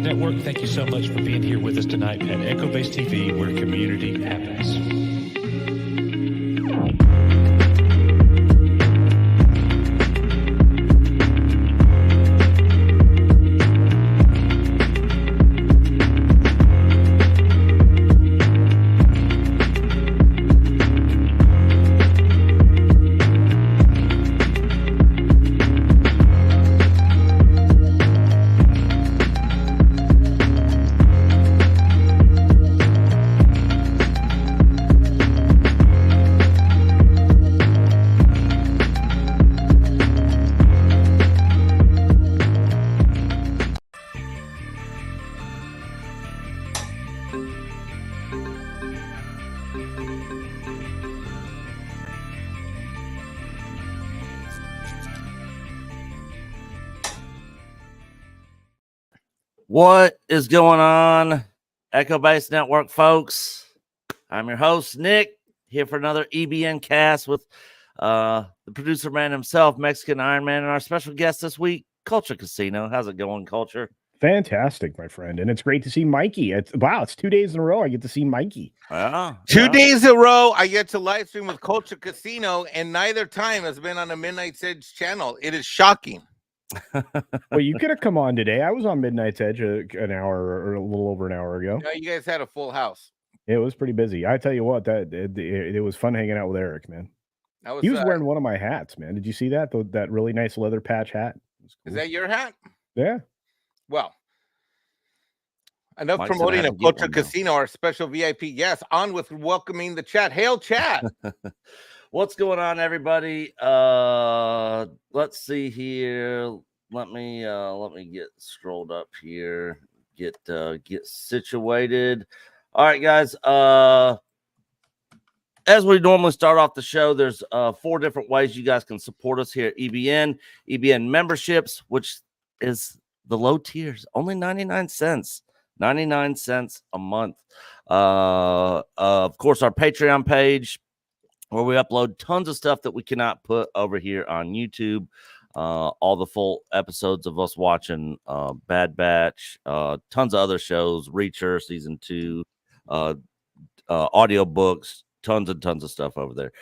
Network, thank you so much for being here with us tonight at Echo Base TV, where community happens. What is going on, Echo Base Network folks? I'm your host, Nick, here for another EBN cast with the producer man himself, Mexican Ironman, and our special guest this week, Culture Casino. How's it going, Culture? Fantastic, my friend. And it's great to see Mikey. It's 2 days in a row I get to see Mikey. Two days in a row I get to live stream with Culture Casino, and neither time has been on the Midnight's Edge channel. It is shocking. Well, you could have come on today. I was on Midnight's Edge an hour or a little over an hour ago. Yeah, you guys had a full house. It was pretty busy. I tell you what, it was fun hanging out with Eric, man. He was wearing one of my hats, man. Did you see that? That really nice leather patch hat. Cool. Is that your hat? Yeah. Well, enough promoting of Culture Casino, our special VIP guest. On with welcoming the chat. Hail, chat. What's going on, everybody? Let's see here. Let me get scrolled up here. Get situated. All right, guys. As we normally start off the show, there's 4 different ways you guys can support us here at EBN. EBN memberships, which is the low tiers, only 99 cents. 99 cents a month. Of course, our Patreon page, where we upload tons of stuff that we cannot put over here on YouTube. All the full episodes of us watching Bad Batch, tons of other shows, Reacher season 2, audiobooks, tons and tons of stuff over there.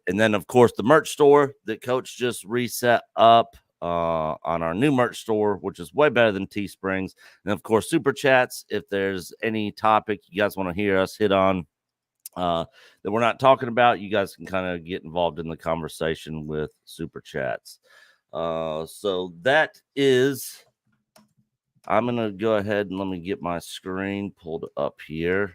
And then, of course, the merch store that Coach just reset up on our new merch store, which is way better than Teesprings. And, of course, Super Chats. If there's any topic you guys want to hear us hit on that we're not talking about, you guys can kind of get involved in the conversation with Super Chats. So that is, I'm going to go ahead and let me get my screen pulled up here.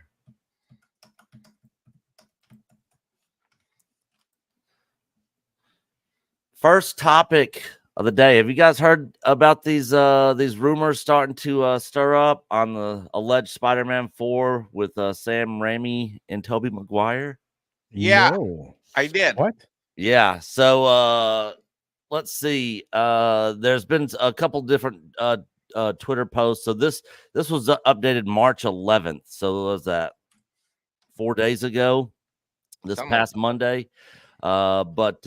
First topic of the day. Have you guys heard about these rumors starting to stir up on the alleged Spider-Man 4 with Sam Raimi and Tobey Maguire? Yeah, No. I did. What? Yeah. So let's see. There's been a couple different Twitter posts. So this was updated March 11th. So what was that 4 days ago? This past Monday. But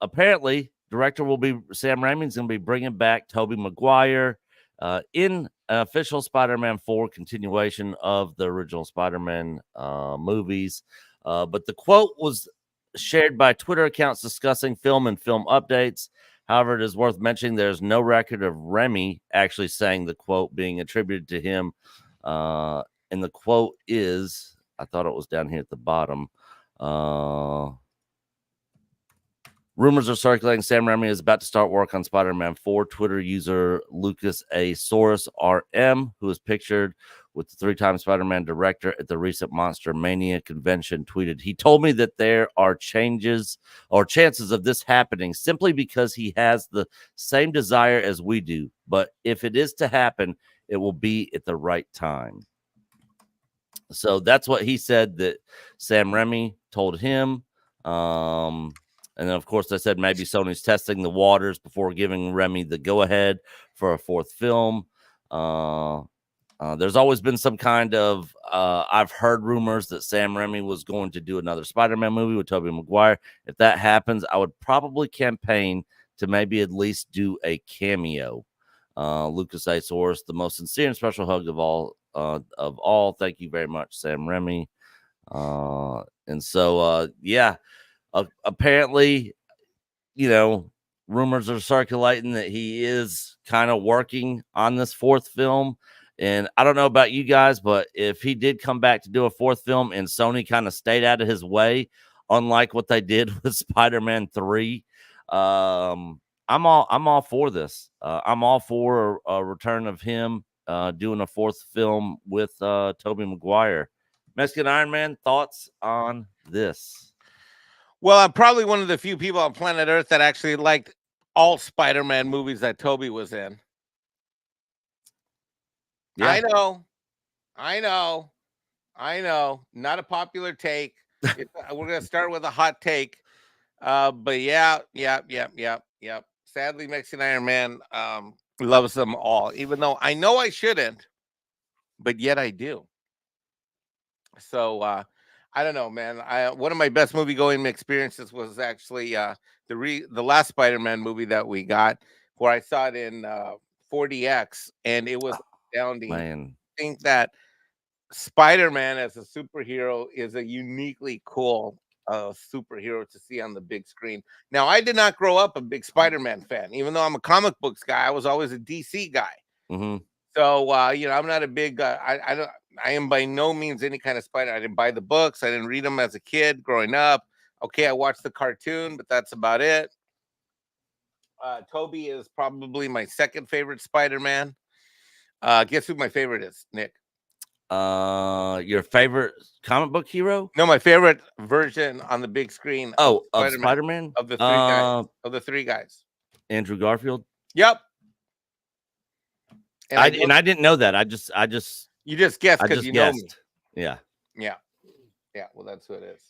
apparently, Sam Raimi's going to be bringing back Tobey Maguire in an official Spider-Man 4 continuation of the original Spider-Man movies. But the quote was shared by Twitter accounts discussing film and film updates. However, it is worth mentioning there's no record of Raimi actually saying the quote being attributed to him. And the quote is, I thought it was down here at the bottom. Rumors are circulating Sam Raimi is about to start work on Spider-Man 4. Twitter user Lucas A. Soros RM, who is pictured with the 3-time Spider-Man director at the recent Monster Mania convention, tweeted, "He told me that there are changes or chances of this happening simply because he has the same desire as we do. But if it is to happen, it will be at the right time." So that's what he said that Sam Raimi told him. And then, of course, they said maybe Sony's testing the waters before giving Raimi the go-ahead for a 4th film. There's always been some kind of I've heard rumors that Sam Raimi was going to do another Spider-Man movie with Tobey Maguire. If that happens, I would probably campaign to maybe at least do a cameo. Lucas A. Source, the most sincere and special hug of all. Thank you very much, Sam Remy. And so, apparently, rumors are circulating that he is kind of working on this fourth film. And I don't know about you guys, but if he did come back to do a fourth film and Sony kind of stayed out of his way, unlike what they did with Spider-Man 3, I'm all for this. I'm all for a return of him doing a fourth film with Tobey Maguire. Mexican Iron Man, thoughts on this? Well, I'm probably one of the few people on planet Earth that actually liked all Spider-Man movies that Tobey was in. Yeah. I know. Not a popular take. We're going to start with a hot take. But yeah. Sadly, Mexican Iron Man loves them all, even though I know I shouldn't, but yet I do. So I don't know, man. One of my best movie going experiences was actually the last Spider-Man movie that we got, where I saw it in 4DX, and it was astounding. Man. I think that Spider-Man as a superhero is a uniquely cool superhero to see on the big screen. Now, I did not grow up a big Spider-Man fan, even though I'm a comic books guy. I was always a DC guy. Mm-hmm. So I'm not a big. I am by no means any kind of Spider. I didn't buy the books. I didn't read them as a kid growing up. Okay, I watched the cartoon, but that's about it. Tobey is probably my second favorite Spider-Man. Guess who my favorite is, Nick? Your favorite comic book hero? No, my favorite version on the big screen. Of Spider-Man? Of the three guys. Of the three guys. Andrew Garfield? Yep. And I didn't know that. You just guessed because you know me. Yeah. Well, that's who it is.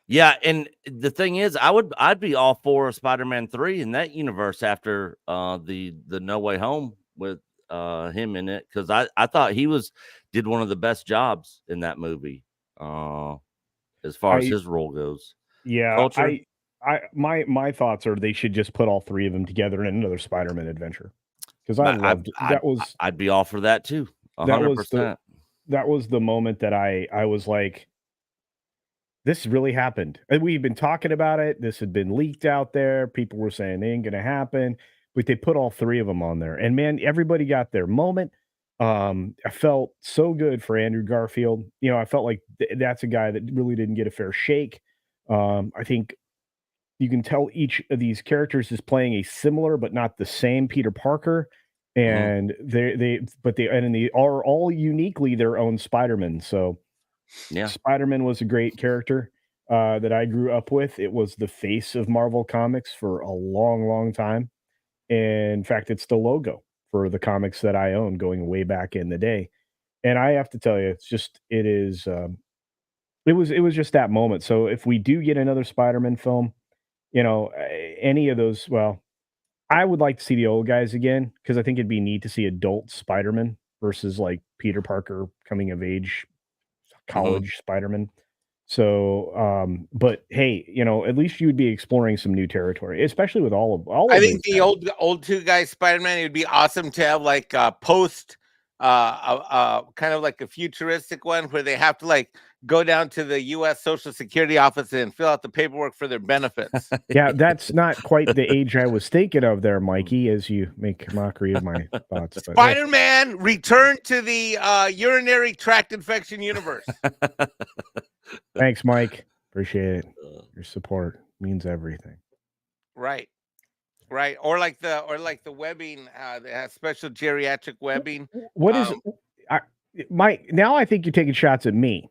Yeah, and the thing is, I'd be all for Spider-Man 3 in that universe after the No Way Home with him in it, because I thought he did one of the best jobs in that movie as far as his role goes. Yeah, Culture? my thoughts are they should just put all three of them together in another Spider-Man adventure. Because I'd be all for that too. 100%. That was the moment that I was like, this really happened. And we've been talking about it. This had been leaked out there. People were saying it ain't gonna happen, but they put all three of them on there. And man, everybody got their moment. I felt so good for Andrew Garfield. I felt like that's a guy that really didn't get a fair shake. I think you can tell each of these characters is playing a similar but not the same Peter Parker, and they are all uniquely their own Spider-Man. So yeah, Spider-Man was a great character that I grew up with. It was the face of Marvel Comics for a long, long time. And in fact, it's the logo for the comics that I own going way back in the day. And I have to tell you, it was just that moment. So if we do get another Spider-Man film, any of those, well, I would like to see the old guys again, because I think it'd be neat to see adult Spider-Man versus like Peter Parker coming of age college Spider-Man. So, but hey, at least you'd be exploring some new territory, especially with all I of think the old two guys Spider-Man, it would be awesome to have like a post kind of like a futuristic one where they have to like go down to the U.S. Social Security office and fill out the paperwork for their benefits. Yeah, that's not quite the age I was thinking of there, Mikey, as you make mockery of my thoughts. Spider-Man, return to the urinary tract infection universe. Thanks, Mike. Appreciate it. Your support means everything. Right. Or like the webbing, they have special geriatric webbing. What is Mike? Now I think you're taking shots at me.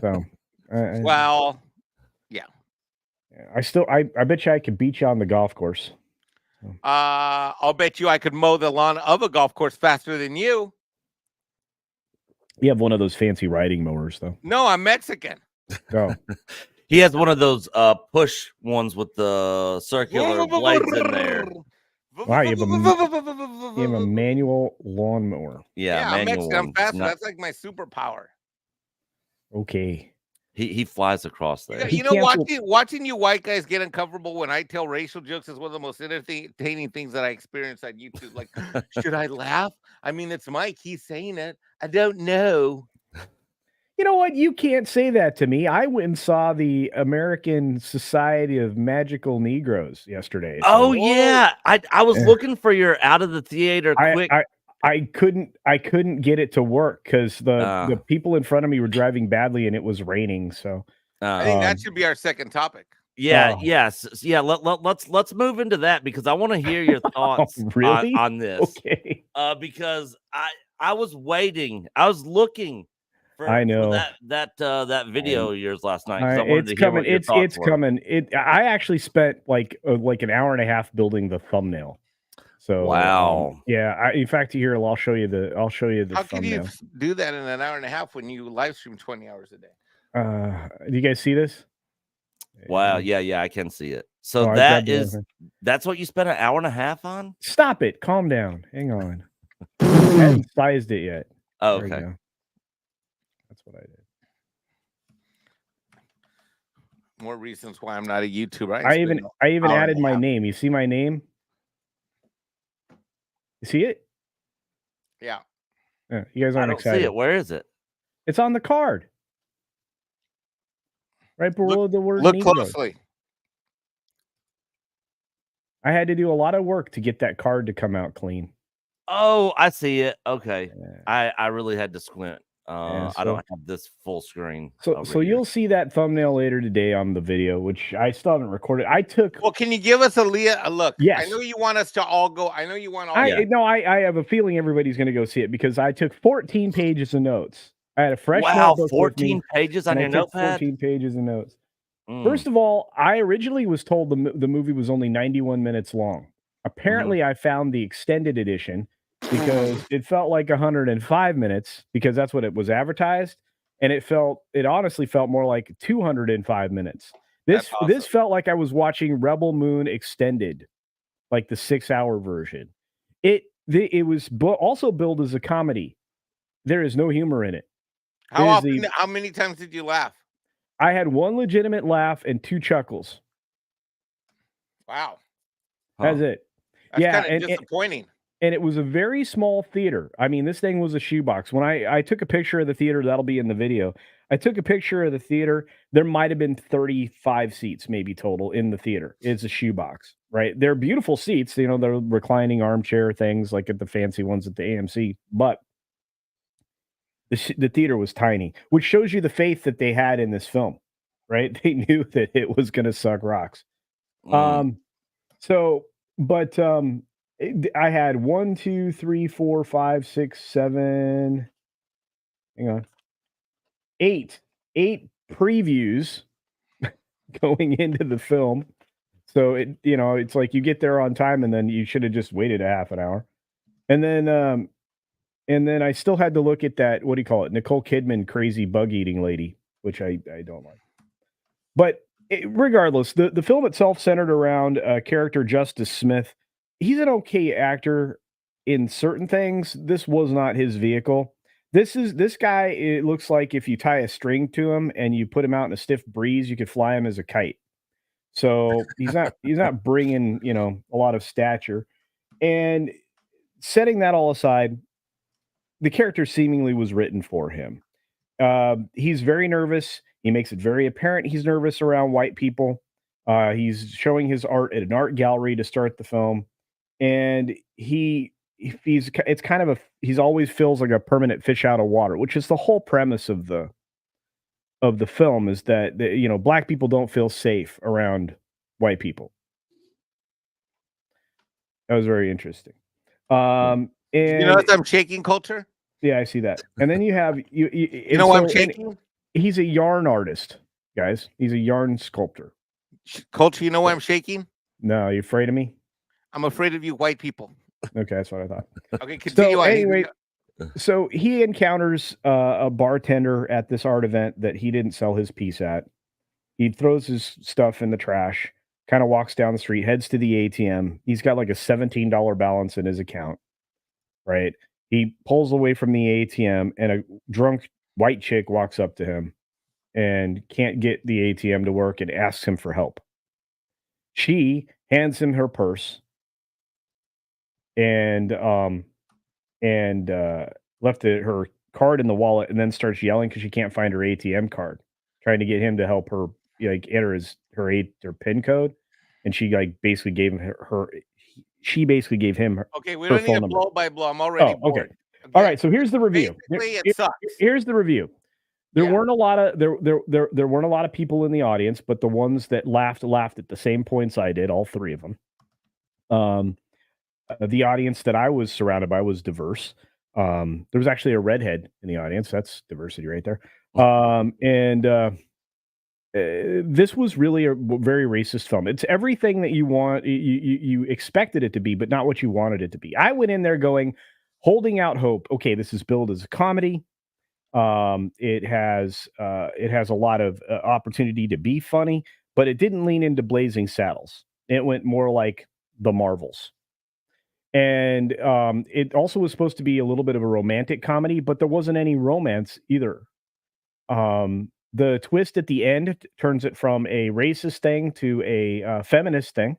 So, well, yeah. I bet you I could beat you on the golf course. So. I'll bet you I could mow the lawn of a golf course faster than you. You have one of those fancy riding mowers, though. No, I'm Mexican. Oh. He has one of those push ones with the circular blades in there. Wow, you have a manual lawnmower. Yeah, I'm Mexican. I'm faster. That's like my superpower. Okay. He flies across there. He canceled- watching you white guys get uncomfortable when I tell racial jokes is one of the most entertaining things that I experience on YouTube. Like, should I laugh? I mean, it's Mike. He's saying it. I don't know. You know what? You can't say that to me. I went and saw the American Society of Magical Negroes yesterday. So Oh yeah, I was Yeah. looking for your out of the theater quick. I couldn't get it to work because the people in front of me were driving badly and it was raining. So I think that should be our second topic. Yeah, Oh. yes, yeah. Let's move into that because I want to hear your thoughts really? on this. Okay. Because I was waiting, I was looking for, I know. for that video of yours last night. 'Cause I wanted It's to hear coming. what your It's thoughts were. coming. I actually spent like an hour and a half building the thumbnail. So Wow. yeah. In fact, here I'll show you the How thumbnail. can you do that in an hour and a half when you live stream 20 hours a day? Do you guys see this? Wow. Yeah, I can see it. So Oh, that's what you spent an hour and a half on? Stop it. Calm down. Hang on. I haven't sized it yet. Oh, There we okay. go. That's what I did. More reasons why I'm not a YouTuber. I even hour added and a my half. name. You see my name? You see it? Yeah. Yeah, you guys I aren't don't excited. see it. Where is it? It's on the card. Right below the word Look Negro. closely. I had to do a lot of work to get that card to come out clean. Oh, I see it. Okay. Yeah. I really had to squint. I don't have this full screen. So over here. you'll see that thumbnail later today on the video, which I still haven't recorded. Well, can you give us a look? Yes. I know you want us to all go. I know you want all. I have a feeling everybody's going to go see it because I took 14 pages of notes. I had a fresh wow, notebook 14 with me, pages on and your I took notepad. 14 pages of notes. Mm. First of all, I originally was told the movie was only 91 minutes long. Apparently, I found the extended edition because it felt like 105 minutes because that's what it was advertised, and it honestly felt more like 205 minutes. This felt like I was watching Rebel Moon extended, like the 6-hour version. It was also billed as a comedy. There is no humor in it. How many times did you laugh? I had one legitimate laugh and 2 chuckles. Wow. That's it. That's Yeah, kind of disappointing. And it was a very small theater. I mean, this thing was a shoebox. When I took a picture of the theater, that'll be in the video. I took a picture of the theater. There might have been 35 seats maybe total in the theater. It's a shoebox, right? They're beautiful seats. You know, they're reclining armchair things like at the fancy ones at the AMC. But the theater was tiny, which shows you the faith that they had in this film, right? They knew that it was going to suck rocks. I had 1, 2, 3, 4, 5, 6, 7. Hang on. 8 previews going into the film. So it's like you get there on time and then you should have just waited a half an hour. And then I still had to look at that, what do you call it? Nicole Kidman crazy bug eating lady, which I don't like. But regardless, the film itself centered around character Justice Smith. He's an okay actor in certain things. This was not his vehicle. This guy, it looks like if you tie a string to him and you put him out in a stiff breeze, you could fly him as a kite. So he's not bringing, a lot of stature. And setting that all aside, the character seemingly was written for him. He's very nervous. He makes it very apparent he's nervous around white people. He's showing his art at an art gallery to start the film. And he always feels like a permanent fish out of water, which is the whole premise of the film, is that black people don't feel safe around white people. That was very interesting. And you notice I'm shaking, Culture? Yeah, I see that. And then you have you know why I'm shaking? He's a yarn artist, guys. He's a yarn sculptor. Culture, you know why I'm shaking? No, you afraid of me? I'm afraid of you white people. Okay, that's what I thought. Okay, continue. So anyway, so he encounters a bartender at this art event that he didn't sell his piece at. He throws his stuff in the trash, kind of walks down the street, heads to the ATM. He's got like a $17 balance in his account, right? He pulls away from the ATM and a drunk white chick walks up to him and can't get the ATM to work and asks him for help. She hands him her purse and left her card in the wallet, and then starts yelling because she can't find her ATM card, trying to get him to help her like enter her PIN code, and she like basically gave him she basically gave him Okay, we her don't need phone a number. blow by blow. I'm already Oh, okay. bored. All right, so here's the review. Basically, it sucks. Here's the review. There Yeah. weren't a lot of there weren't a lot of people in the audience, but the ones that laughed at the same points I did, all three of them. The audience that I was surrounded by was diverse. There was actually a redhead in the audience. That's diversity right there. This was really a very racist film. It's everything that you want, you expected it to be, but not what you wanted it to be. I went in there holding out hope. Okay, this is billed as a comedy. It has a lot of opportunity to be funny, but it didn't lean into Blazing Saddles. It went more like the Marvels. And it also was supposed to be a little bit of a romantic comedy, but there wasn't any romance either. The twist at the end turns it from a racist thing to a feminist thing.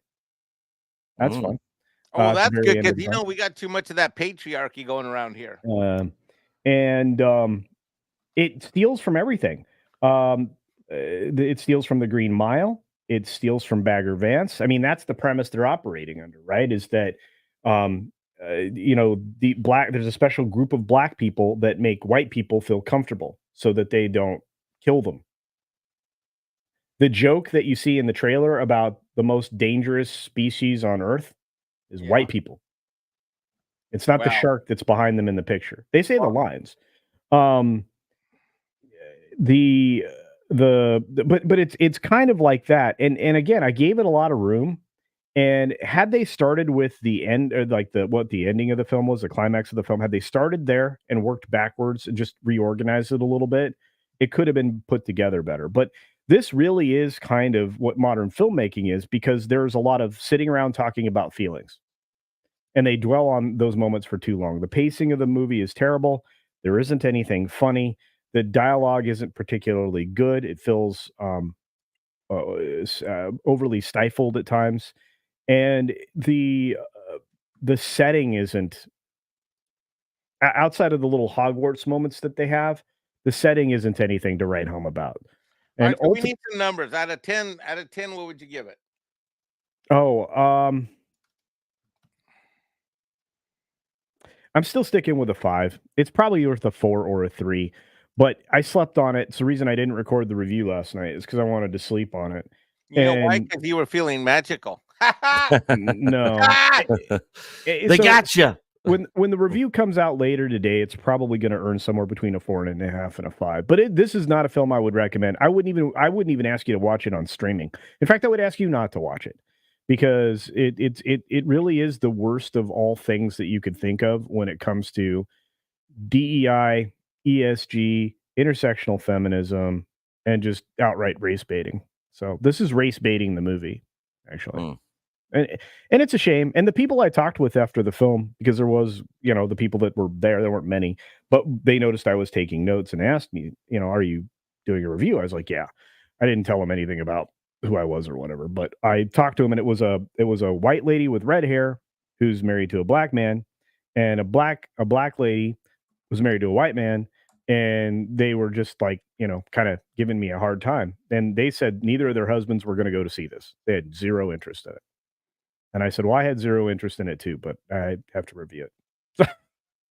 That's fun. Oh, at the that's very good end of because the film. we got too much of that patriarchy going around here. It steals from everything. It steals from the Green Mile. It steals from Bagger Vance. I mean, that's the premise they're operating under, right? Is that there's a special group of black people that make white people feel comfortable so that they don't kill them. The joke that you see in the trailer about the most dangerous species on Earth is white people. It's not the shark that's behind them in the picture. They say the lines. But it's kind of like that. And again, I gave it a lot of room. And had they started with the end, or like what the ending of the film was, the climax of the film, had they started there and worked backwards and just reorganized it a little bit, it could have been put together better. But this really is kind of what modern filmmaking is, because there's a lot of sitting around talking about feelings, and they dwell on those moments for too long. The pacing of the movie is terrible. There isn't anything funny. The dialogue isn't particularly good. It feels overly stifled at times. And the setting isn't, outside of the little Hogwarts moments that they have, the setting isn't anything to write home about. And so we need some numbers. Out of 10, what would you give it? I'm still sticking with a 5. It's probably worth a 4 or a 3, but I slept on it. It's the reason I didn't record the review last night, is because I wanted to sleep on it. You know why? Because you were feeling magical. No. They got you. When the review comes out later today, it's probably going to earn somewhere between a 4.5 and a 5. But this is not a film I would recommend. I wouldn't even ask you to watch it on streaming. In fact, I would ask you not to watch it, because it really is the worst of all things that you could think of when it comes to DEI, ESG, intersectional feminism, and just outright race baiting. So this is race baiting the movie, actually. And it's a shame. And the people I talked with after the film, because there was, the people that were there weren't many, but they noticed I was taking notes and asked me, are you doing a review? I was like, yeah. I didn't tell them anything about who I was or whatever, but I talked to him, and it was a white lady with red hair who's married to a black man, and a black lady was married to a white man. And they were just like, kind of giving me a hard time. And they said neither of their husbands were going to go to see this. They had zero interest in it. And I said, well, I had zero interest in it too, but I have to review it.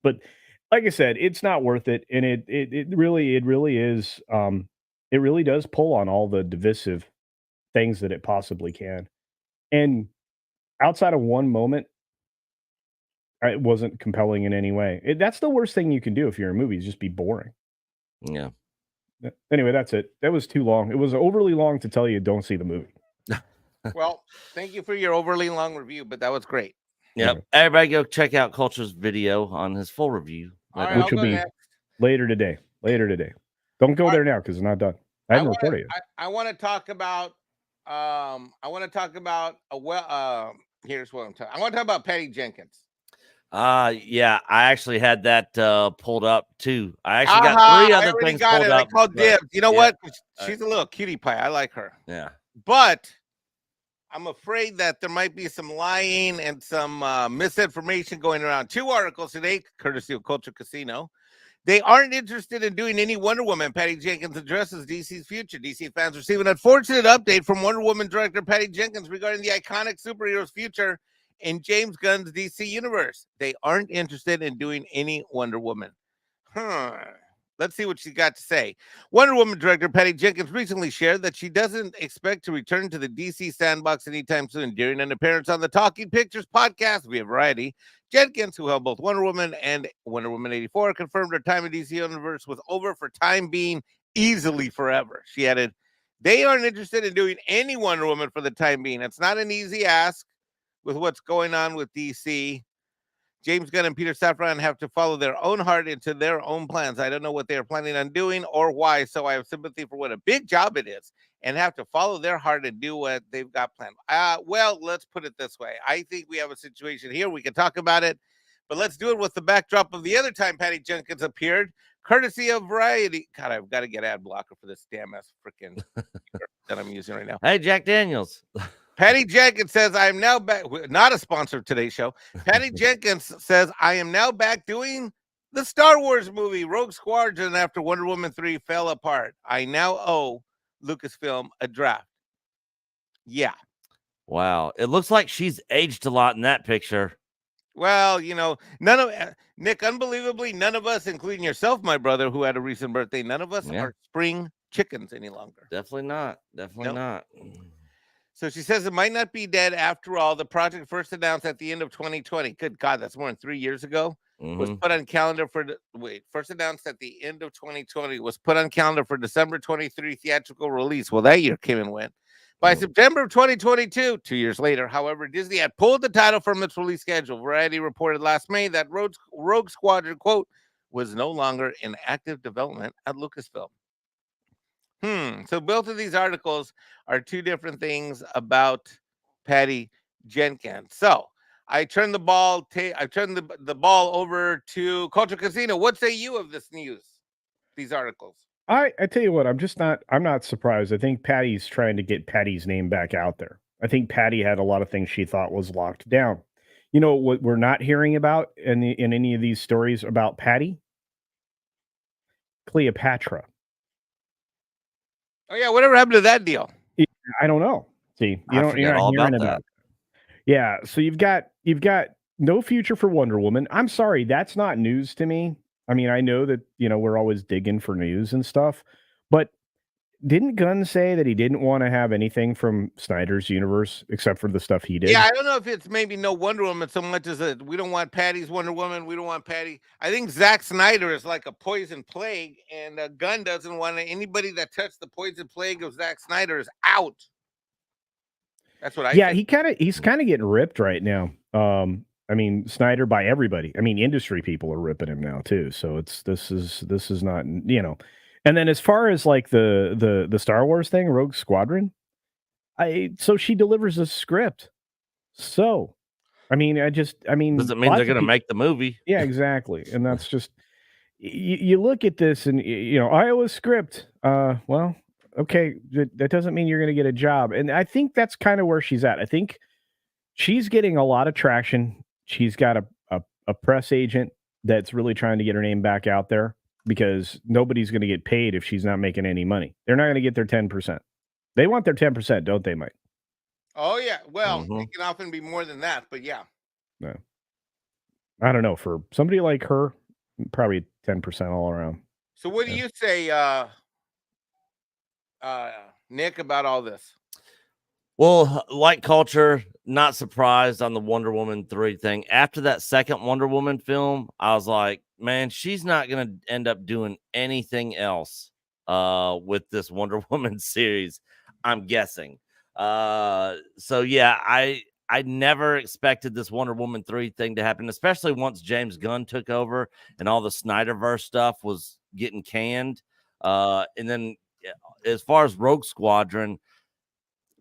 But like I said, it's not worth it. And it really is. It really does pull on all the divisive things that it possibly can. And outside of one moment, it wasn't compelling in any way. That's the worst thing you can do if you're in movies, just be boring. Yeah. Anyway, that's it. That was too long. It was overly long to tell you don't see the movie. Well, thank you for your overly long review, but that was great. Yep. Everybody go check out Culture's video on his full review. All right, which will be later today. Don't go there now because it's not done. I haven't recorded it. I want to talk about here's what I'm talking. I want to talk about Patty Jenkins. Yeah, I actually had that pulled up too. I actually got 3 I other already things got pulled it. I up. called but- dibs. You know yeah, what? uh, She's a little cutie pie. I like her. Yeah. But I'm afraid that there might be some lying and some misinformation going around. 2 articles today, courtesy of Culture Casino. They aren't interested in doing any Wonder Woman. Patty Jenkins addresses DC's future. DC fans receive an unfortunate update from Wonder Woman director Patty Jenkins regarding the iconic superhero's future in James Gunn's DC universe. They aren't interested in doing any Wonder Woman. Let's see what she's got to say. Wonder Woman director Patty Jenkins recently shared that she doesn't expect to return to the DC sandbox anytime soon. During an appearance on the Talking Pictures podcast via Variety, Jenkins, who held both Wonder Woman and Wonder Woman 84, confirmed her time in DC Universe was over for time being, easily forever. She added, they aren't interested in doing any Wonder Woman for the time being. It's not an easy ask with what's going on with DC. James Gunn and Peter Safran have to follow their own heart into their own plans. I don't know what they are planning on doing or why, so I have sympathy for what a big job it is and have to follow their heart and do what they've got planned. Well, let's put it this way. I think we have a situation here. We can talk about it, but let's do it with the backdrop of the other time Patty Jenkins appeared, courtesy of Variety. God, I've got to get ad blocker for this damn ass freaking that I'm using right now. Hey, Jack Daniels. Patty Jenkins says, I am now back. Not a sponsor of today's show. Patty Jenkins says, I am now back doing the Star Wars movie, Rogue Squadron, after Wonder Woman 3 fell apart. I now owe Lucasfilm a draft. Yeah. Wow. It looks like she's aged a lot in that picture. Well, none of Nick, unbelievably, none of us, including yourself, my brother, who had a recent birthday, none of us are spring chickens any longer. Definitely not. Definitely not. So she says it might not be dead after all. The project first announced at the end of 2020. Good God, that's more than 3 years ago. Was put on calendar for first announced at the end of 2020. Was put on calendar for December 23 theatrical release. Well, that year came and went. By September of 2022, 2 years later, however, Disney had pulled the title from its release schedule. Variety reported last May that Rogue Squadron, quote, was no longer in active development at Lucasfilm. So both of these articles are 2 different things about Patty Jenkins. So I turn the ball. I turn the ball over to Culture Casino. What say you of this news? These articles. I tell you what, I'm not surprised. I think Patty's trying to get Patty's name back out there. I think Patty had a lot of things she thought was locked down. You know what we're not hearing about in any of these stories about Patty? Cleopatra. Oh yeah, whatever happened to that deal? I don't know. See, you're not hearing about it. Yeah, so you've got no future for Wonder Woman. I'm sorry, that's not news to me. I mean, I know that, we're always digging for news and stuff, but didn't Gunn say that he didn't want to have anything from Snyder's universe except for the stuff he did? Yeah, I don't know if it's maybe no Wonder Woman so much as we don't want Patty's Wonder Woman. We don't want Patty. I think Zack Snyder is like a poison plague, and Gunn doesn't want anybody that touched the poison plague of Zack Snyder is out. That's what I think. He's kind of getting ripped right now. I mean, Snyder by everybody. I mean, industry people are ripping him now too. So this is not, And then as far as like the Star Wars thing, Rogue Squadron, so she delivers a script. So, I mean, doesn't mean they're going to make the movie. Yeah, exactly. And that's just you look at this and Iowa script. Well, okay, that doesn't mean you're going to get a job. And I think that's kind of where she's at. I think she's getting a lot of traction. She's got a press agent that's really trying to get her name back out there because nobody's going to get paid if she's not making any money. They're not going to get their 10%. They want their 10%, don't they, Mike? Oh, yeah. Well, it can often be more than that, but yeah. No. I don't know. For somebody like her, probably 10% all around. So what do you say, Nick, about all this? Well, like Culture, not surprised on the Wonder Woman 3 thing. After that second Wonder Woman film, I was like, man, she's not going to end up doing anything else with this Wonder Woman series, I'm guessing. So, yeah, I never expected this Wonder Woman 3 thing to happen, especially once James Gunn took over and all the Snyderverse stuff was getting canned. And then as far as Rogue Squadron,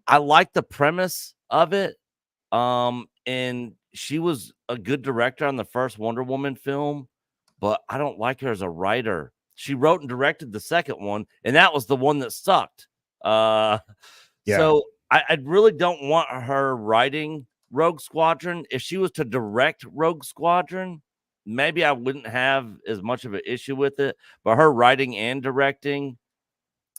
I like the premise of it. And she was a good director on the first Wonder Woman film, but I don't like her as a writer. She wrote and directed the second one, and that was the one that sucked. So I really don't want her writing Rogue Squadron. If she was to direct Rogue Squadron, maybe I wouldn't have as much of an issue with it. But her writing and directing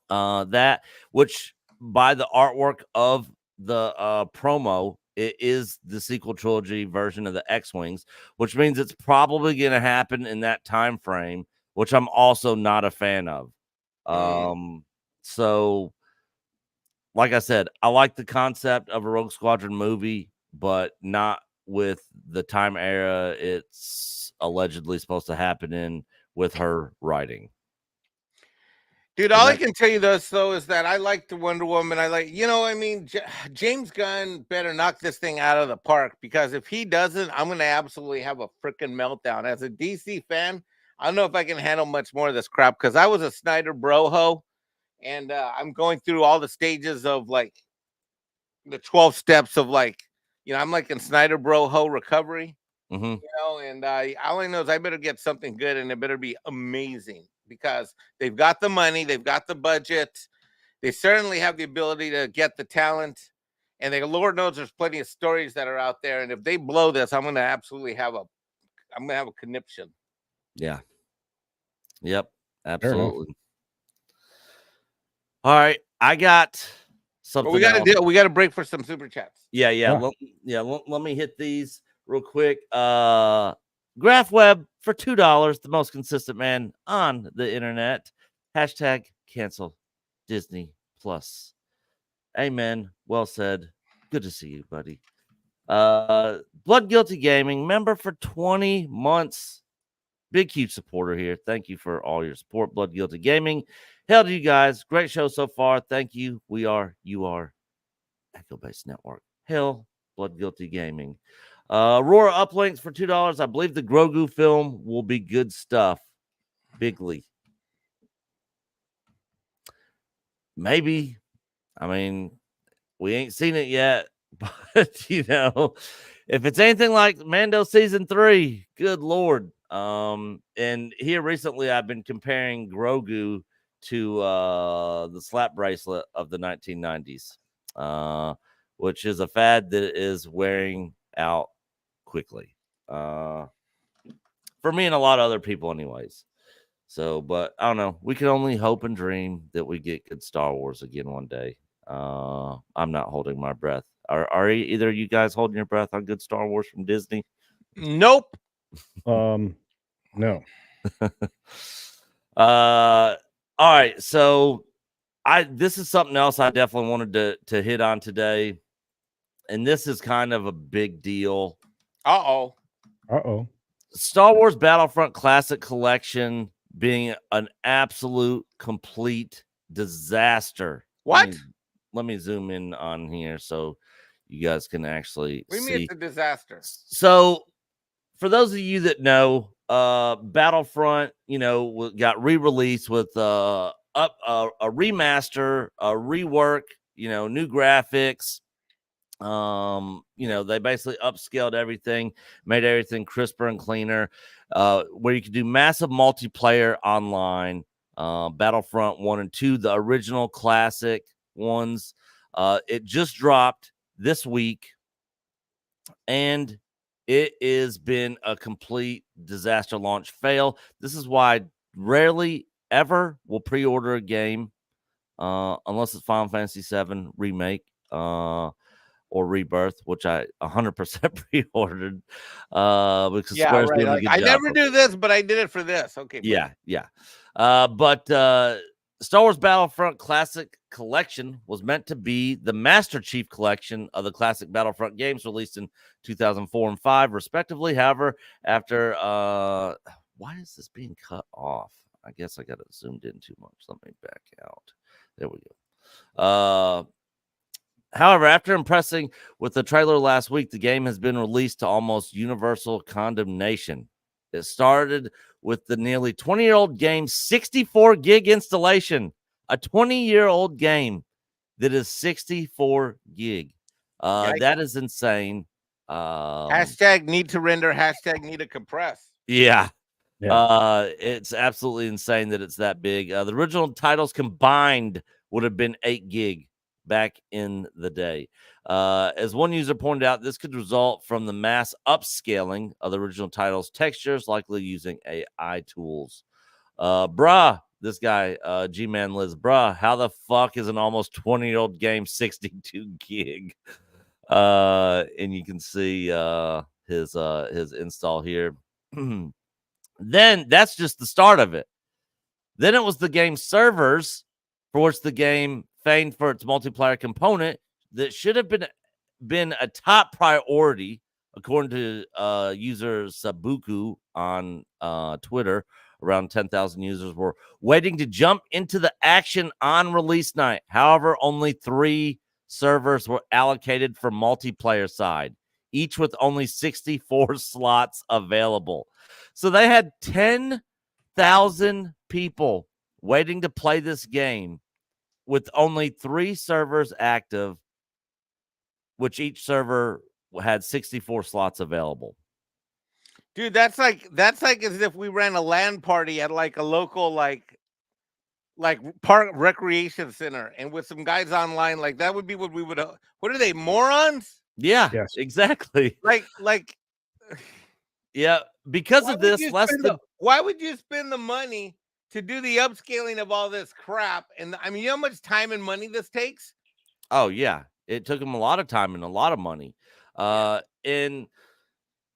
that, which by the artwork of the promo, it is the sequel trilogy version of the X-Wings, which means it's probably going to happen in that time frame, which I'm also not a fan of. So like I said, I like the concept of a Rogue Squadron movie, but not with the time era it's allegedly supposed to happen in with her writing. Dude, all I can tell you though is that I like the Wonder Woman. I like, I mean, James Gunn better knock this thing out of the park, because if he doesn't, I'm going to absolutely have a freaking meltdown. As a DC fan, I don't know if I can handle much more of this crap, because I was a Snyder broho, and I'm going through all the stages of like the 12 steps of like, I'm like in Snyder broho recovery, and all I know is I better get something good, and it better be amazing, because they've got the money, they've got the budget, they certainly have the ability to get the talent, and Lord knows there's plenty of stories that are out there. And if they blow this, I'm going to absolutely have a conniption. Yeah. Yep. Absolutely. All right. I got something. Well, we got to break for some super chats. Yeah. Let me hit these real quick. Graph Web for $2, the most consistent man on the internet. Hashtag cancel Disney Plus. Amen. Well said. Good to see you, buddy. Blood Guilty Gaming member for 20 months. Big, huge supporter here. Thank you for all your support, Blood Guilty Gaming. Hell to you guys. Great show so far. Thank you. You are Echo Base Network. Hell, Blood Guilty Gaming. Aurora uplinks for $2. I believe the Grogu film will be good stuff. Bigly. Maybe. I mean, we ain't seen it yet, but if it's anything like Mando season 3, good Lord. And here recently I've been comparing Grogu to the slap bracelet of the 1990s, which is a fad that is wearing out quickly. For me and a lot of other people anyways. So, but I don't know. We can only hope and dream that we get good Star Wars again one day. I'm not holding my breath. Are either of you guys holding your breath on good Star Wars from Disney? Nope. No. All right. So this is something else I definitely wanted to hit on today. And this is kind of a big deal. Uh-oh. Star Wars Battlefront Classic Collection being an absolute complete disaster. What? Let me zoom in on here so you guys can actually What do you see. mean it's a disaster? So for those of you that know, Battlefront, got re-released with a remaster, a rework, new graphics. They basically upscaled everything, made everything crisper and cleaner, where you can do massive multiplayer online. Battlefront 1 and 2, the original classic ones. It just dropped this week, and it has been a complete disaster launch fail. This is why I rarely ever will pre-order a game unless it's Final Fantasy VII Remake or Rebirth, which I 100% pre-ordered because Square's doing a good job. I never do this, but I did it for this. Okay. Yeah. But Star Wars Battlefront Classic Collection was meant to be the Master Chief Collection of the classic Battlefront games released in 2004 and 5, respectively. However, after why is this being cut off? I guess I got it zoomed in too much. Let me back out. There we go. However, after impressing with the trailer last week, the game has been released to almost universal condemnation. It started with the nearly 20-year-old game's 64 gig installation, a 20-year-old game that is 64 gig. That is insane. Hashtag need to render. Hashtag need to compress. Yeah. Yeah. It's absolutely insane that it's that big. The original titles combined would have been 8 gig back in the day. As one user pointed out, this could result from the mass upscaling of the original titles' textures, likely using AI tools. Bruh, this guy, G-Man Liz, bruh, how the fuck is an almost 20-year-old game 62 gig? And you can see his install here. Then that's just the start of it. Then it was the game servers, for which the game famed for its multiplayer component that should have been a top priority, according to user Sabuku on Twitter. Around 10,000 users were waiting to jump into the action on release night. However, only 3 servers were allocated for multiplayer side, each with only 64 slots available. So they had 10,000 people waiting to play this game with only 3 servers active, which each server had 64 slots available. Dude, that's like as if we ran a LAN party at like a local like park recreation center, and with some guys online. Like that would be what we would. What are they, morons? Yeah, Yes. exactly. Like. Yeah, because of this, why would you spend the money to do the upscaling of all this crap? And I mean, you know how much time and money this takes? Oh yeah, it took them a lot of time and a lot of money. And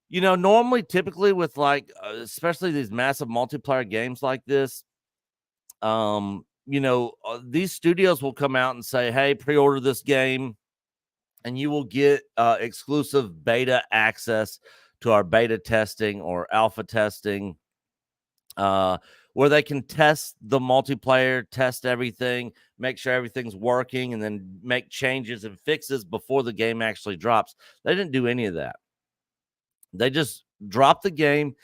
you know, normally, typically with like, especially these massive multiplayer games like this, you know, these studios will come out and say, "Hey, pre-order this game, and you will get exclusive beta access to our beta testing or alpha testing, where they can test the multiplayer, test everything, make sure everything's working, and then make changes and fixes before the game actually drops." They didn't do any of that. They just dropped the game.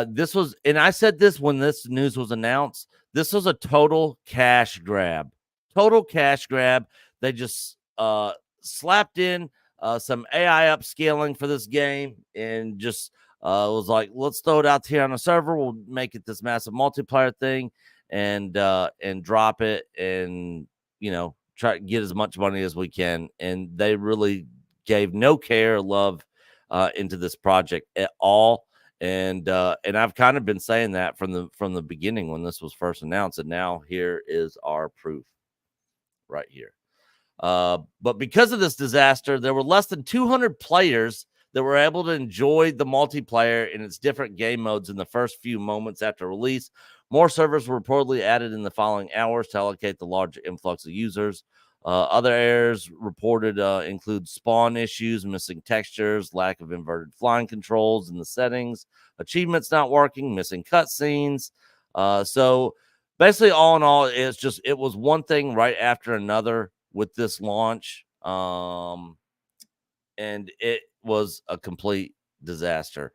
This was, and I said this when this news was announced, this was a total cash grab. Total cash grab. They just slapped in some AI upscaling for this game and just was like, let's throw it out here on a server. We'll make it this massive multiplayer thing and drop it and, you know, try to get as much money as we can. And they really gave no care or love into this project at all. And I've kind of been saying that from the beginning when this was first announced, and now here is our proof right here. But because of this disaster, there were less than 200 players that were able to enjoy the multiplayer in its different game modes in the first few moments after release. More servers were reportedly added in the following hours to allocate the large influx of users. Other errors reported include spawn issues, missing textures, lack of inverted flying controls in the settings, achievements not working, missing cutscenes. So basically, all in all, it was one thing right after another with this launch. And it was a complete disaster.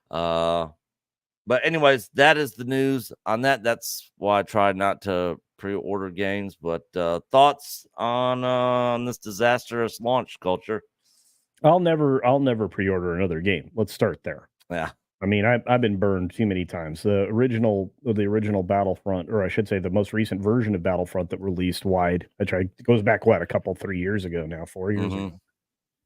But anyways, that is the news on that. That's why I try not to pre-order games. But thoughts on this disastrous launch, Culture? I'll never pre-order another game. Let's start there. Yeah. I mean, I've been burned too many times. The original Battlefront, or I should say, the most recent version of Battlefront that released wide. It goes back 3 years ago now, 4 years ago.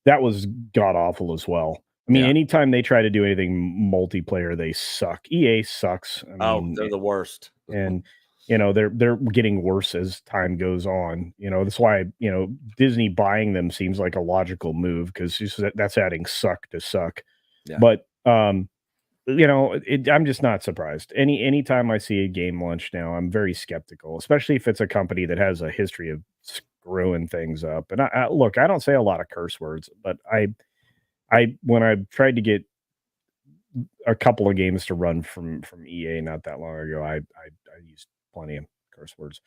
That was god awful as well. I mean, anytime they try to do anything multiplayer, they suck. EA sucks. I mean, they're the worst. And you know, they're getting worse as time goes on. You know, that's why, you know, Disney buying them seems like a logical move, because that's adding suck to suck. Yeah. But you know, I'm just not surprised. Anytime I see a game launch now, I'm very skeptical, especially if it's a company that has a history of screwing things up. And I look, I don't say a lot of curse words, but I when I tried to get a couple of games to run from EA not that long ago, I used plenty of curse words.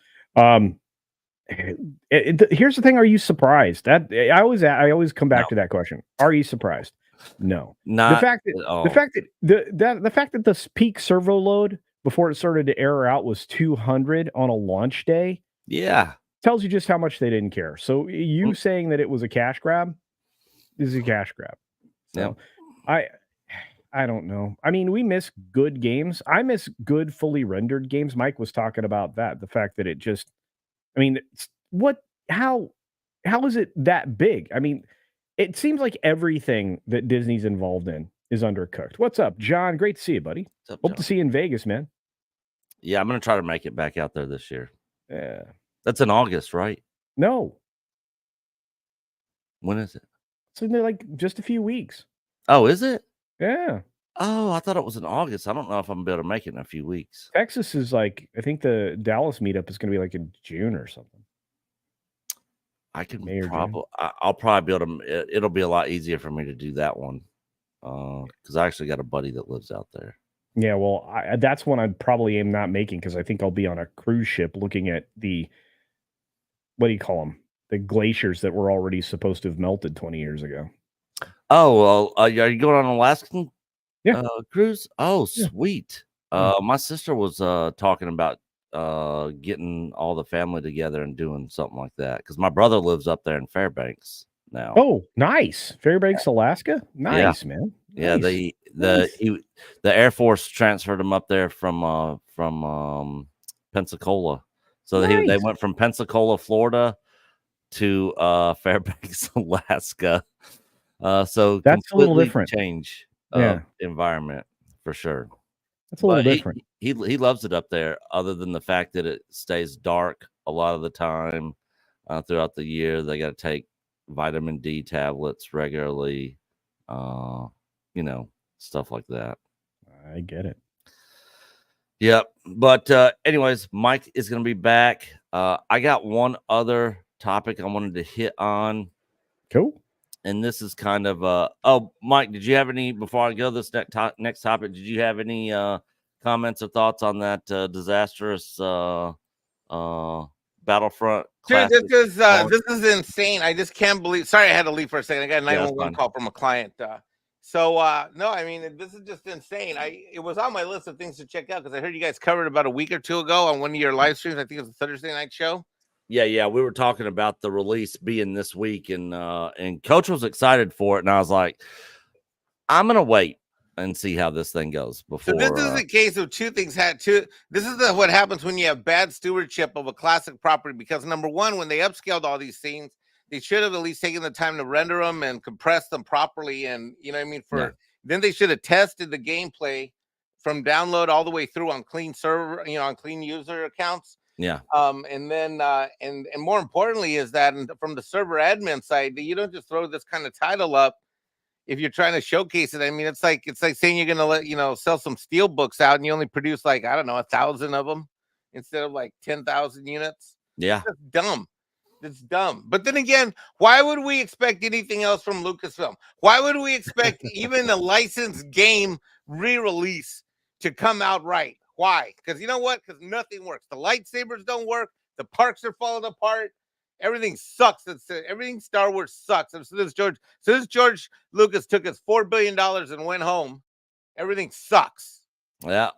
Here's the thing: are you surprised? That I always come back to that question. Are you surprised? No. Not the fact that the peak servo load before it started to error out was 200 on a launch day. Yeah. Tells you just how much they didn't care. So you saying that it was a cash grab is a cash grab. So I don't know. I mean, we miss good games. I miss good fully rendered games. Mike was talking about that. The fact that it just, I mean, how is it that big? I mean, it seems like everything that Disney's involved in is undercooked. What's up, John? Great to see you, buddy. What's up, Hope John? to see you in Vegas, man. Yeah, I'm gonna try to make it back out there this year. Yeah. That's in August, right? No, When is it? it's in there like just a few weeks. Oh, is it? Yeah. Oh, I thought it was in August. I don't know if I'm gonna be able to make it in a few weeks. Texas is like, I think the Dallas meetup is going to be like in June or something. I can May or June. probably, I'll probably be able to. It'll be a lot easier for me to do that one, because I actually got a buddy that lives out there. Yeah, well, that's one I probably am not making because I think I'll be on a cruise ship looking at what do you call them? The glaciers that were already supposed to have melted 20 years ago. Oh, well, are you going on an Alaskan cruise? Oh, Yeah. sweet. Yeah. My sister was talking about getting all the family together and doing something like that because my brother lives up there in Fairbanks now. Oh, nice. Fairbanks, Alaska? Nice, man. Yeah, Nice. the Air Force transferred him up there from Pensacola. So they Nice. went from Pensacola, Florida to Fairbanks, Alaska. So That's a little completely different. change Yeah. environment for sure. That's a little different. He loves it up there, other than the fact that it stays dark a lot of the time throughout the year. They got to take vitamin D tablets regularly, stuff like that. I get it. Yep. But anyways, Mike is going to be back. I got one other topic I wanted to hit on. Cool. And this is kind of Mike, did you have any, before I go this next topic, did you have any comments or thoughts on that disastrous Battlefront? Dude, this is insane. I just can't believe. Sorry, I had to leave for a second. I got a 911 call from a client. No, I mean, this is just insane. It was on my list of things to check out because I heard you guys covered about a week or two ago on one of your live streams. I think it was a Thursday night show. Yeah, we were talking about the release being this week, and Coach was excited for it, and I was like, I'm gonna wait and see how this thing goes before. So this is a case of two things. This is what happens when you have bad stewardship of a classic property. Because number one, when they upscaled all these scenes, they should have at least taken the time to render them and compress them properly. And you know what I mean? Then they should have tested the gameplay from download all the way through on clean server, on clean user accounts. Yeah. And then and more importantly is that from the server admin side, you don't just throw this kind of title up if you're trying to showcase it. I mean, it's like saying you're gonna sell some steel books out and you only produce like, I don't know, 1,000 of them instead of like 10,000 units. Yeah. That's dumb. It's dumb. But then again, why would we expect anything else from Lucasfilm? Why would we expect even a licensed game re-release to come out right? Why? Because you know what? Because nothing works. The lightsabers don't work. The parks are falling apart. Everything sucks. Everything Star Wars sucks. So this George Lucas took his $4 billion and went home. Everything sucks. Yeah.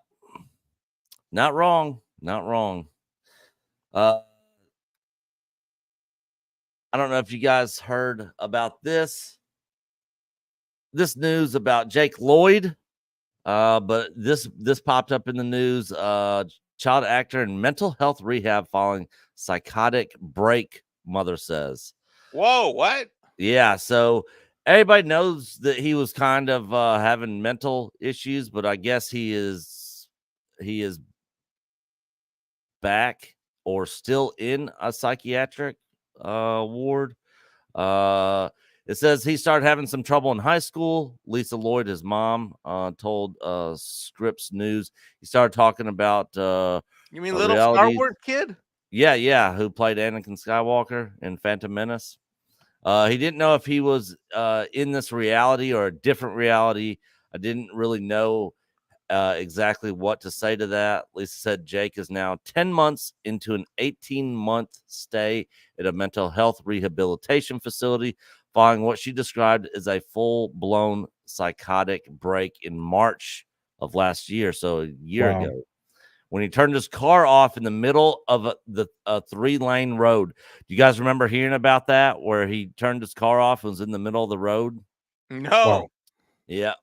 Not wrong. Not wrong. I don't know if you guys heard about this news about Jake Lloyd, but this popped up in the news. Child actor in mental health rehab following psychotic break, mother says. Whoa, what? Yeah, so everybody knows that he was kind of having mental issues, but I guess he is back or still in a psychiatric ward. It says he started having some trouble in high school. Lisa Lloyd, his mom, told Scripps News. He started talking about you mean little Star Wars kid? Yeah, who played Anakin Skywalker in Phantom Menace. He didn't know if he was in this reality or a different reality. I didn't really know exactly what to say to that. Lisa said Jake is now 10 months into an 18-month stay at a mental health rehabilitation facility following what she described as a full-blown psychotic break in March of last year, so a year ago, when he turned his car off in the middle of a 3-lane road. Do you guys remember hearing about that, where he turned his car off and was in the middle of the road? No. Yeah.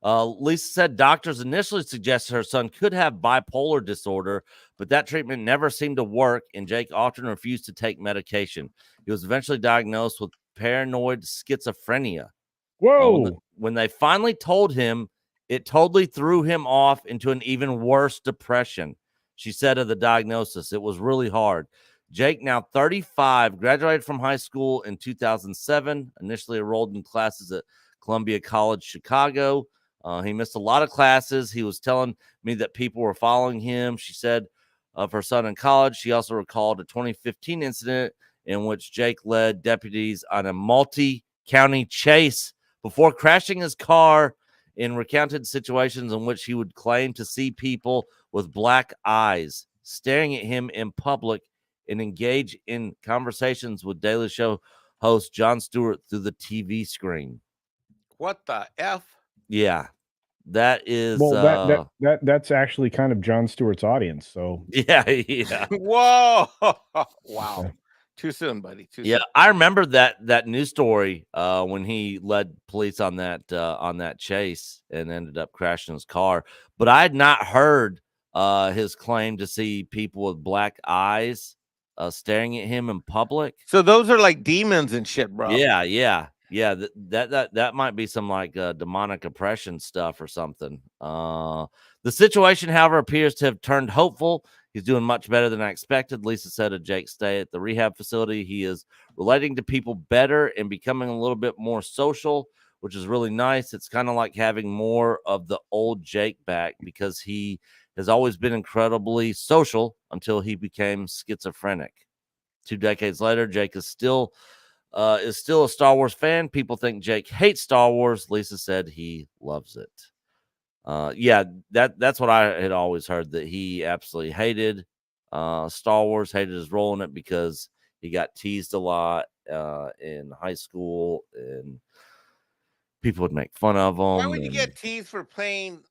Lisa said doctors initially suggested her son could have bipolar disorder, but that treatment never seemed to work, and Jake often refused to take medication. He was eventually diagnosed with paranoid schizophrenia. Whoa. When they finally told him, it totally threw him off into an even worse depression. She said of the diagnosis, it was really hard. Jake, now 35, graduated from high school in 2007, initially enrolled in classes at Columbia College, Chicago. He missed a lot of classes. He was telling me that people were following him. She said of her son in college. She also recalled a 2015 incident in which Jake led deputies on a multi-county chase before crashing his car, and recounted situations in which he would claim to see people with black eyes staring at him in public and engage in conversations with Daily Show host Jon Stewart through the TV screen. What the F? Yeah. That is Well, that's actually kind of Jon Stewart's audience. So yeah. Whoa. Wow. Too soon, buddy. Too Yeah, soon. I remember that news story when he led police on that chase and ended up crashing his car. But I had not heard his claim to see people with black eyes staring at him in public. So those are like demons and shit, bro. Yeah. That might be some like demonic oppression stuff or something. The situation, however, appears to have turned hopeful. He's doing much better than I expected. Lisa said of Jake's stay at the rehab facility, he is relating to people better and becoming a little bit more social, which is really nice. It's kind of like having more of the old Jake back, because he has always been incredibly social until he became schizophrenic. 2 decades later, Jake is still a Star Wars fan. People think Jake hates Star Wars. Lisa said he loves it. Yeah, that's what I had always heard, that he absolutely hated Star Wars, hated his role in it because he got teased a lot in high school, and people would make fun of him. Why would you get teased for playing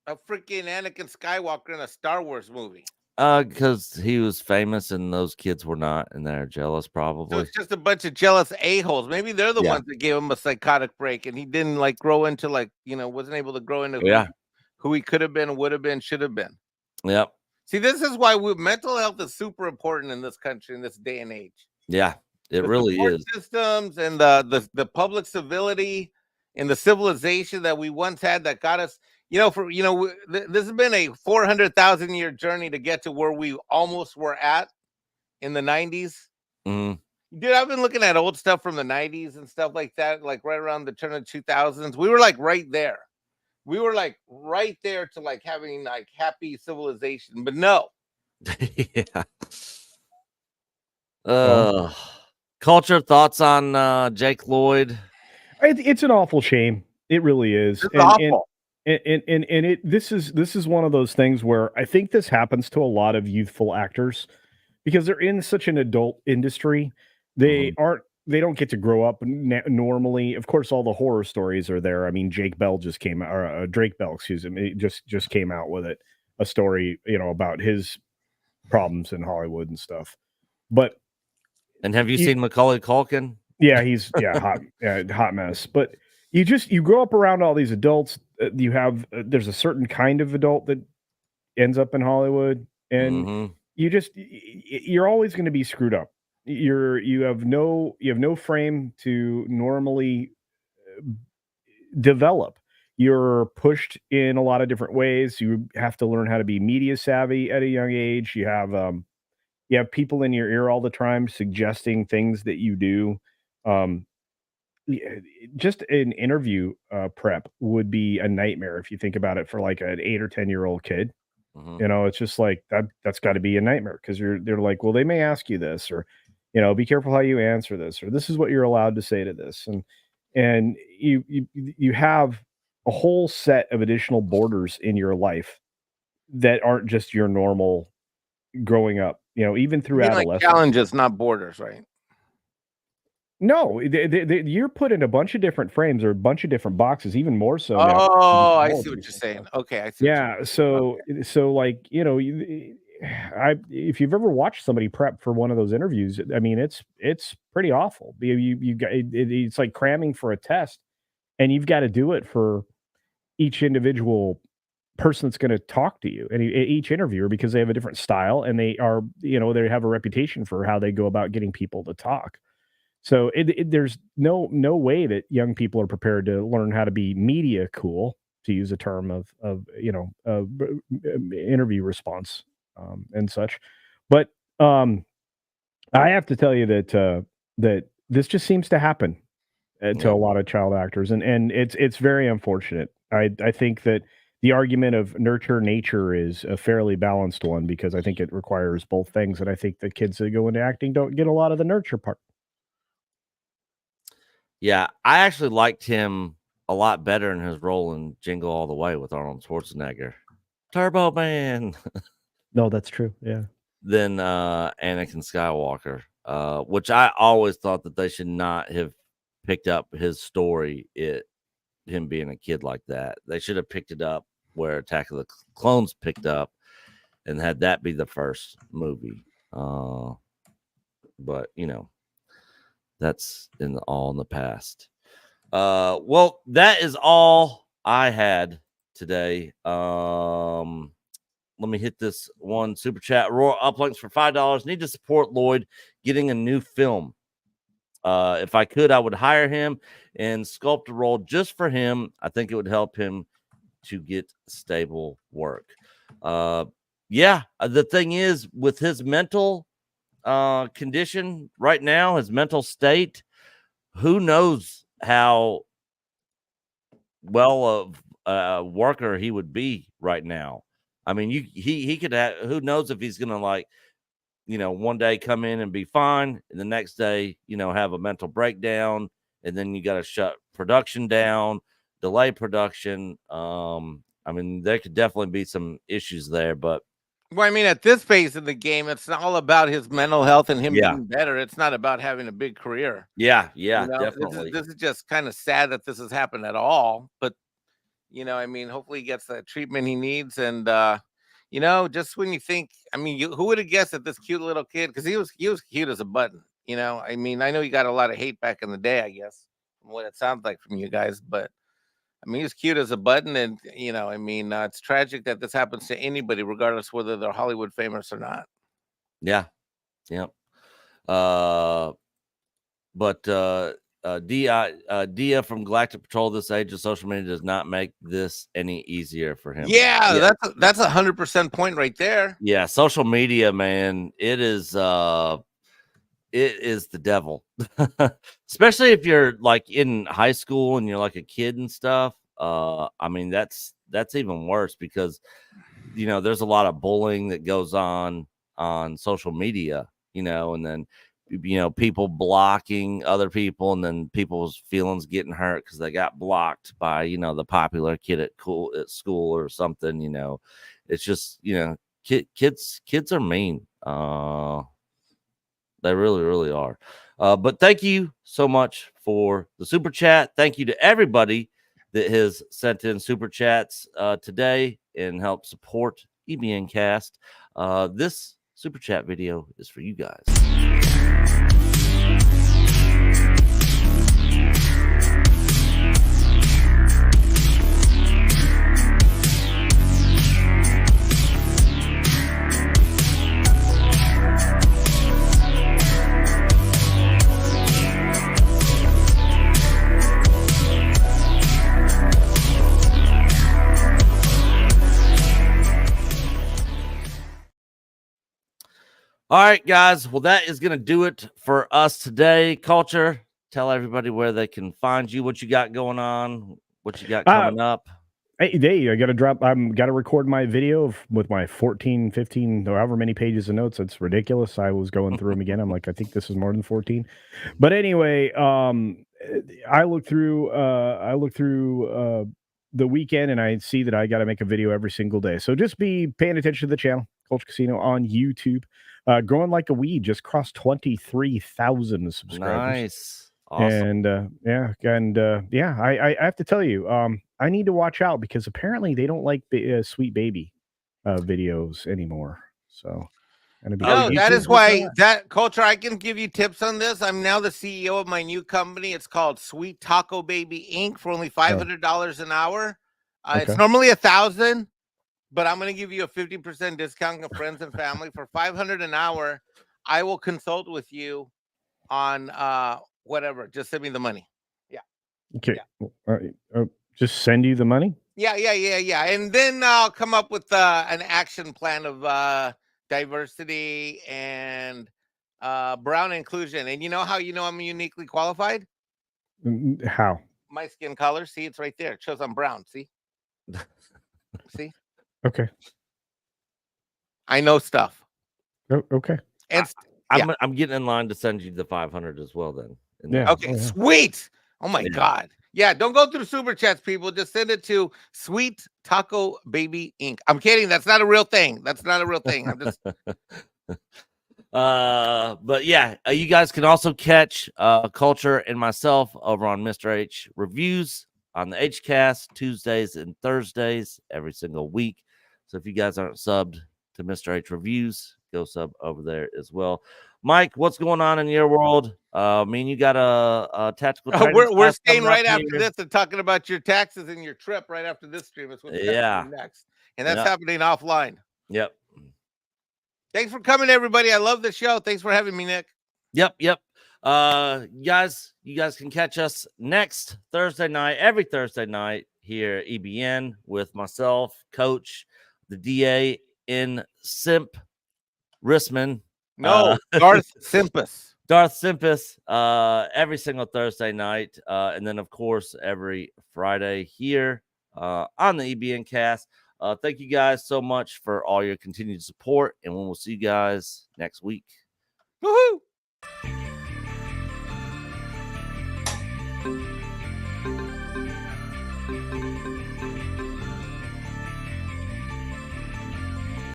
a freaking Anakin Skywalker in a Star Wars movie? Because he was famous and those kids were not, and they're jealous probably. So it's just a bunch of jealous a-holes. Maybe they're the Yeah. ones that gave him a psychotic break, and he didn't like grow into wasn't able to grow into who he could have been, would have been, should have been. Yep. See, this is why mental health is super important in this country in this day and age. Yeah, it really is. Systems and the public civility and the civilization that we once had that got us, this has been a 400,000 year journey to get to where we almost were at in the 90s. Mm-hmm. Dude, I've been looking at old stuff from the 90s and stuff like that, like right around the turn of 2000s. We were like right there. We were like right there to like having like happy civilization, but no. Yeah. Culture, thoughts on Jake Lloyd? It's an awful shame. It really is. It's awful. And this is one of those things where I think this happens to a lot of youthful actors because they're in such an adult industry. They don't get to grow up normally. Of course, all the horror stories are there. I mean, Drake Bell, excuse me, just came out with a story, about his problems in Hollywood and stuff. And have you seen Macaulay Culkin? Yeah, he's hot mess. But you grow up around all these adults. You have there's a certain kind of adult that ends up in Hollywood, and you're always going to be screwed up. You have no frame to normally develop. You're pushed in a lot of different ways. You have to learn how to be media savvy at a young age. You have people in your ear all the time suggesting things that you do. Just an interview prep would be a nightmare if you think about it for like an 8 or 10-year-old kid. It's just like that's got to be a nightmare because they're like, well, they may ask you this, or be careful how you answer this, or this is what you're allowed to say to this, and you have a whole set of additional borders in your life that aren't just your normal growing up. Even through adolescence, like challenges, not borders, right? No, you're put in a bunch of different frames or a bunch of different boxes, even more so. Oh, I see what you're saying. Okay, I see. Yeah, so like if you've ever watched somebody prep for one of those interviews, I mean, it's pretty awful. You got it's like cramming for a test, and you've got to do it for each individual person that's going to talk to you and each interviewer, because they have a different style and they are, they have a reputation for how they go about getting people to talk. So there's no way that young people are prepared to learn how to be media cool, to use a term of interview response and such. But I have to tell you that that this just seems to happen to a lot of child actors, and it's very unfortunate. I think that the argument of nurture nature is a fairly balanced one, because I think it requires both things, and I think the kids that go into acting don't get a lot of the nurture part. Yeah, I actually liked him a lot better in his role in Jingle All the Way with Arnold Schwarzenegger, Turbo Man, No, that's true. Yeah. than Anakin Skywalker, which I always thought that they should not have picked up his story, him being a kid like that. They should have picked it up where Attack of the Clones picked up and had that be the first movie. But that's all in the past. Well, that is all I had today. Let me hit this one super chat. Roar Uplinks for $5. Need to support Lloyd getting a new film. If I could, I would hire him and sculpt a role just for him. I think it would help him to get stable work. Yeah, the thing is, with his mental condition right now, his mental state, who knows how well of a worker he would be right now. I mean, he could have, who knows if he's gonna one day come in and be fine, and the next day, have a mental breakdown, and then you got to shut production down, delay production. I mean, there could definitely be some issues there, but well, I mean, at this phase of the game, it's all about his mental health and him Yeah. getting better. It's not about having a big career. yeah, Definitely. This is just kind of sad that this has happened at all. But I mean, hopefully he gets the treatment he needs. And just when you think, I mean, who would have guessed that this cute little kid, because he was cute as a button. I mean, I know you got a lot of hate back in the day, I guess, from what it sounds like from you guys, but I mean, he's cute as a button, and I mean, it's tragic that this happens to anybody, regardless whether they're Hollywood famous or not. Yeah. But Dia from Galactic Patrol, this age of social media does not make this any easier for him. Yeah. That's 100% point right there. Yeah, social media, man, it is the devil. Especially if you're like in high school and you're like a kid and stuff. I mean, that's even worse, because there's a lot of bullying that goes on social media, and then people blocking other people, and then people's feelings getting hurt because they got blocked by the popular kid at school or something. It's just kids are mean. They really, really are. But thank you so much for the super chat. Thank you to everybody that has sent in super chats today and helped support EBN Cast. This super chat video is for you guys. All right, guys. Well, that is going to do it for us today. Culture, tell everybody where they can find you, what you got going on, what you got coming up. Hey, I got to got to record my video with my 14, 15, however many pages of notes. It's ridiculous. I was going through them again. I'm like, I think this is more than 14. But anyway, I look through the weekend, and I see that I got to make a video every single day. So just be paying attention to the channel, Culture Casino on YouTube. Growing like a weed, just crossed 23,000 subscribers. Nice. Awesome. And I have to tell you, I need to watch out, because apparently they don't like Sweet Baby videos anymore. So that is why that Culture, I can give you tips on this. I'm now the CEO of my new company. It's called Sweet Taco Baby Inc. for only $500 an hour. It's Okay. normally 1,000, but I'm going to give you a 50% discount of friends and family for $500 an hour. I will consult with you on whatever. Just send me the money. Okay. Yeah. Just send you the money? Yeah. And then I'll come up with an action plan of diversity and brown inclusion. And you know how you know I'm uniquely qualified? How? My skin color. See, it's right there. It shows I'm brown. See? See? Okay. I know stuff. Okay. And I'm getting in line to send you the 500 as well then. Yeah. okay, sweet. Oh my Yeah. God. Yeah, don't go through super chats, people. Just send it to Sweet Taco Baby Inc. I'm kidding. That's not a real thing. That's not a real thing. I'm just but yeah, you guys can also catch Culture and myself over on Mr. H Reviews on the HCast Tuesdays and Thursdays every single week. So if you guys aren't subbed to Mr. H Reviews, go sub over there as well. Mike, what's going on in your world? I mean, you got a tactical. we're staying right after this and talking about your taxes and your trip right after this stream. Is what's happening next, and that's happening offline. Yep. Thanks for coming, everybody. I love the show. Thanks for having me, Nick. Yep. You guys can catch us next Thursday night, every Thursday night here at EBN with myself, Coach, the DA in Simp Rissman. No, Darth Simpus. Darth Simpus, every single Thursday night. And then, of course, every Friday here on the EBN cast. Thank you guys so much for all your continued support. And we will see you guys next week. Woohoo!